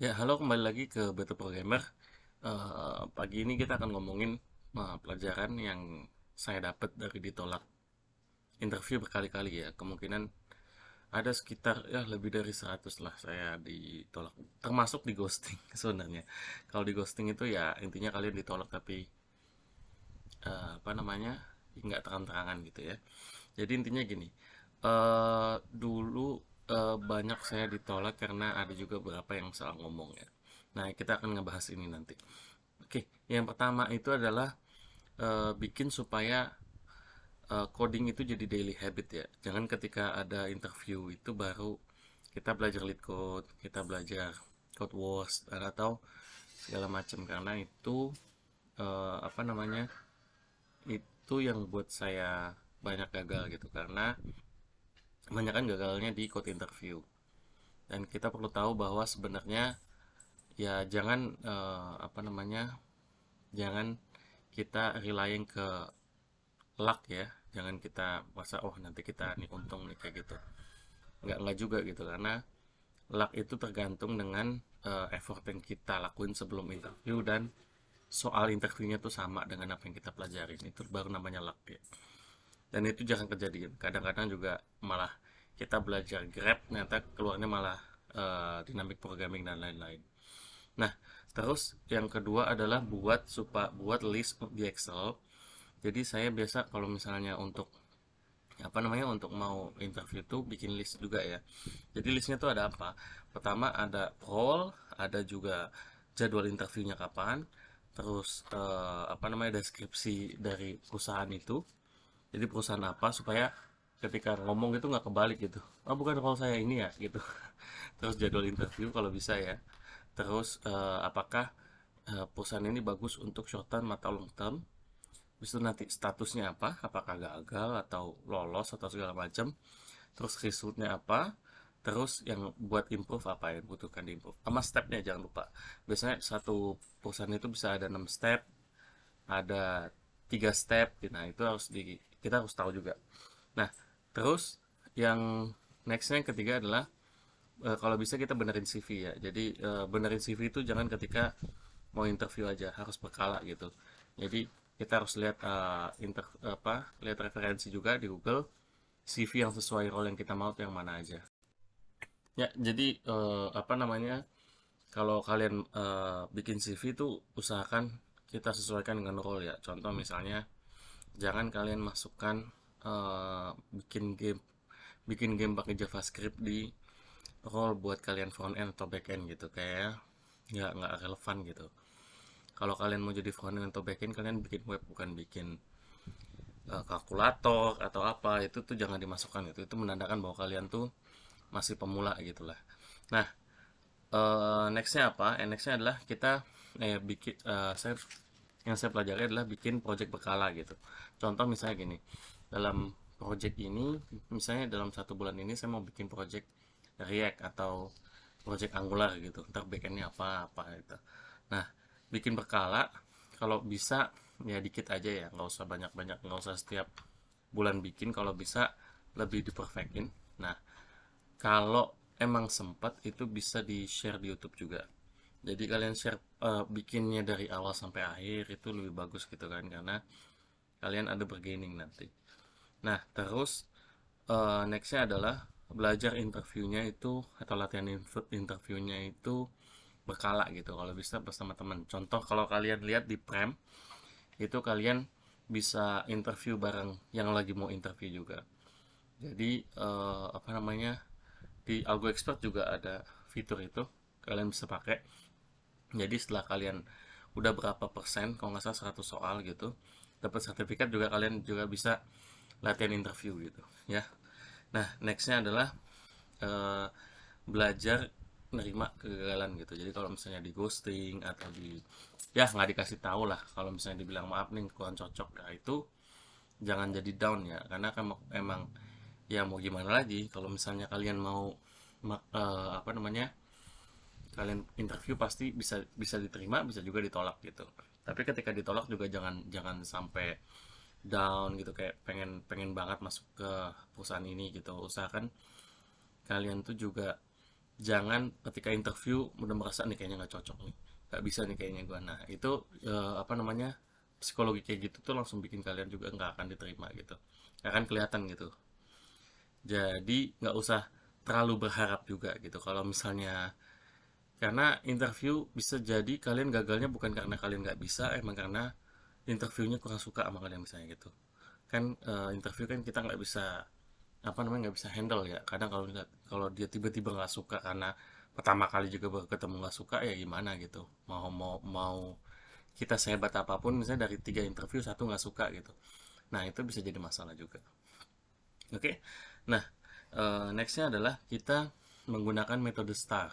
Ya, halo kembali lagi ke Better Programmer. Pagi ini kita akan ngomongin pelajaran yang saya dapat dari ditolak interview berkali-kali ya. Kemungkinan ada sekitar ya lebih dari 100 lah saya ditolak. Termasuk di ghosting sebenarnya. Kalau di ghosting itu ya intinya kalian ditolak tapi apa namanya nggak terang-terangan gitu ya. Jadi intinya gini, dulu banyak saya ditolak karena ada juga beberapa yang salah ngomong ya. Nah, kita akan ngebahas ini nanti. Oke, yang pertama itu adalah bikin supaya coding itu jadi daily habit ya. Jangan ketika ada interview itu baru kita belajar lead code, kita belajar code wars atau segala macam karena itu apa namanya? Itu yang buat saya banyak gagal gitu karena kebanyakan gagalnya di code interview. Dan kita perlu tahu bahwa sebenarnya ya jangan apa namanya? Jangan kita relying ke luck ya, jangan kita masa oh nanti kita nih untung nih kayak gitu, nggak juga gitu karena luck itu tergantung dengan effort yang kita lakuin sebelum interview dan soal interviewnya tuh sama dengan apa yang kita pelajarin itu baru namanya luck ya. Dan itu jangan kejadian, kadang-kadang juga malah kita belajar grab ternyata keluarnya malah dynamic programming dan lain-lain. Nah, terus yang kedua adalah buat list di Excel. Jadi saya biasa kalau misalnya untuk apa namanya untuk mau interview tuh bikin list juga ya. Jadi listnya tuh ada apa? Pertama ada role, ada juga jadwal interviewnya kapan, terus apa namanya deskripsi dari perusahaan itu. Jadi perusahaan apa supaya ketika ngomong itu nggak kebalik gitu. Oh bukan role saya ini ya gitu. Terus jadwal interview kalau bisa ya. Terus apakah perusahaan ini bagus untuk short term atau long term? Habis itu nanti statusnya apa, apakah gagal atau lolos atau segala macam, terus resultnya apa, terus yang buat improve apa yang butuhkan diimprove, sama stepnya jangan lupa. Biasanya satu perusahaan itu bisa ada 6 step, ada 3 step, nah itu kita harus tahu juga. Nah, terus yang nextnya yang ketiga adalah kalau bisa kita benerin CV ya. Jadi benerin CV itu jangan ketika mau interview aja, harus berkala gitu. Jadi kita harus lihat lihat referensi juga di Google CV yang sesuai role yang kita mau tuh yang mana aja. Ya, jadi apa namanya? Kalau kalian bikin CV itu usahakan kita sesuaikan dengan role ya. Contoh misalnya jangan kalian masukkan eh, bikin game bikin game pakai JavaScript di role buat kalian front end atau back end gitu kayak nggak relevan gitu. Kalau kalian mau jadi front end atau back end kalian bikin web bukan bikin kalkulator atau apa itu tuh jangan dimasukkan itu menandakan bahwa kalian tuh masih pemula gitulah. Nah, nextnya apa? Nextnya adalah kita bikin yang saya pelajari adalah bikin project berkala gitu. Contoh misalnya gini, dalam project ini, misalnya dalam 1 bulan ini saya mau bikin project React atau project Angular gitu. Ntar backendnya apa gitu. Nah, bikin berkala, kalau bisa ya dikit aja ya, nggak usah banyak-banyak, nggak usah setiap bulan bikin. Kalau bisa lebih diperfectin. Nah, kalau emang sempat itu bisa di share di YouTube juga. Jadi kalian share bikinnya dari awal sampai akhir itu lebih bagus gitu kan karena kalian ada bergaining nanti. Nah, terus nextnya adalah belajar interviewnya itu atau latihan interviewnya itu berkala gitu kalau bisa bersama teman. Contoh kalau kalian lihat di Prem itu kalian bisa interview bareng yang lagi mau interview juga. Jadi apa namanya di Algo Expert juga ada fitur itu kalian bisa pakai. Jadi setelah kalian udah berapa persen kalau nggak salah 100 soal gitu dapat sertifikat juga kalian juga bisa latihan interview gitu ya. Nah nextnya adalah eh, belajar nerima kegagalan gitu. Jadi kalau misalnya di ghosting atau di ya nggak dikasih tahu lah kalau misalnya dibilang maaf nih kurang cocok, nah itu jangan jadi down ya karena kan emang ya mau gimana lagi kalau misalnya kalian mau apa namanya kalian interview pasti bisa bisa diterima bisa juga ditolak gitu. Tapi ketika ditolak juga jangan jangan sampai down gitu kayak pengen pengen banget masuk ke perusahaan ini gitu. Usahakan kalian tuh juga jangan ketika interview udah merasa nih kayaknya nggak cocok nih, nggak bisa nih kayaknya gua. Nah itu apa namanya, psikologi kayak gitu tuh langsung bikin kalian juga nggak akan diterima gitu, nggak akan kelihatan gitu. Jadi nggak usah terlalu berharap juga gitu kalau misalnya, karena interview bisa jadi kalian gagalnya bukan karena kalian nggak bisa, emang karena interviewnya kurang suka sama kalian misalnya gitu kan. Interview kan kita nggak bisa apa namanya, nggak bisa handle ya kadang. Kalau dia tiba-tiba nggak suka karena pertama kali juga baru ketemu nggak suka, ya gimana gitu. Mau kita sehebat apapun, misalnya dari 3 interview satu nggak suka gitu, nah itu bisa jadi masalah juga. Oke. Nah, nextnya adalah kita menggunakan metode STAR.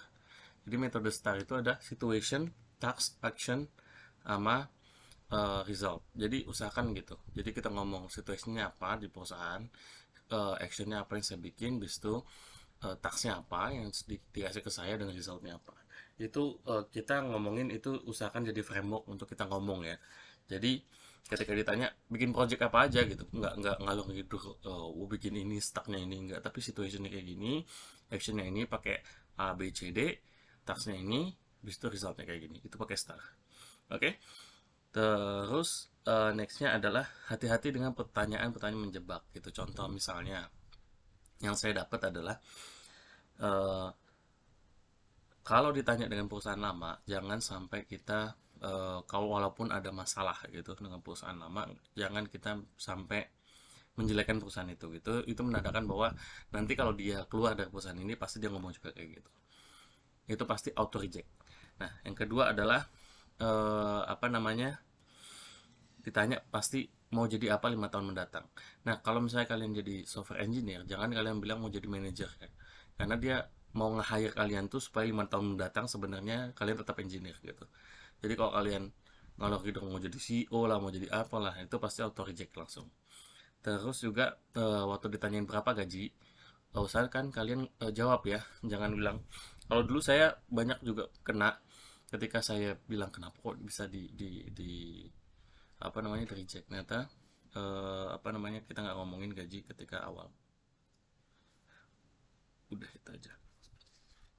Jadi metode STAR itu ada situation, task, action, sama result. Jadi usahakan gitu. Jadi kita ngomong situasinya apa di perusahaan, actionnya apa yang saya bikin, bis itu tasknya apa yang dikasih ke saya, dan resultnya apa. Itu kita ngomongin itu, usahakan jadi framework untuk kita ngomong ya. Jadi ketika ditanya bikin project apa aja gitu, nggak ngalur gitu, bikin ini, stucknya ini, nggak, tapi situationnya kayak gini, actionnya ini pakai A B C D, tasknya ini, bis itu resultnya kayak gini, itu pakai star. Oke. Terus nextnya adalah hati-hati dengan pertanyaan-pertanyaan menjebak gitu. Contoh misalnya yang saya dapat adalah eh, kalau ditanya dengan perusahaan lama, jangan sampai kita kalau walaupun ada masalah gitu dengan perusahaan lama, jangan kita sampai menjelekkan perusahaan itu gitu. Itu menandakan bahwa nanti kalau dia keluar dari perusahaan ini pasti dia ngomong juga kayak gitu. Itu pasti auto reject. Nah, yang kedua adalah apa namanya, ditanya pasti mau jadi apa 5 tahun mendatang. Nah, kalau misalnya kalian jadi software engineer, jangan kalian bilang mau jadi manager kan. Karena dia mau nge-hire kalian tuh supaya 5 tahun mendatang sebenarnya kalian tetap engineer gitu. Jadi kalau kalian ngalor gitu mau jadi CEO lah, mau jadi apa lah, itu pasti auto reject langsung. Terus juga waktu ditanyain berapa gaji, usahakan kalian jawab ya, jangan bilang. Kalau dulu saya banyak juga kena ketika saya bilang kenapa kok bisa di apa namanya, di reject. Ternyata apa namanya, kita nggak ngomongin gaji ketika awal. Udah itu aja.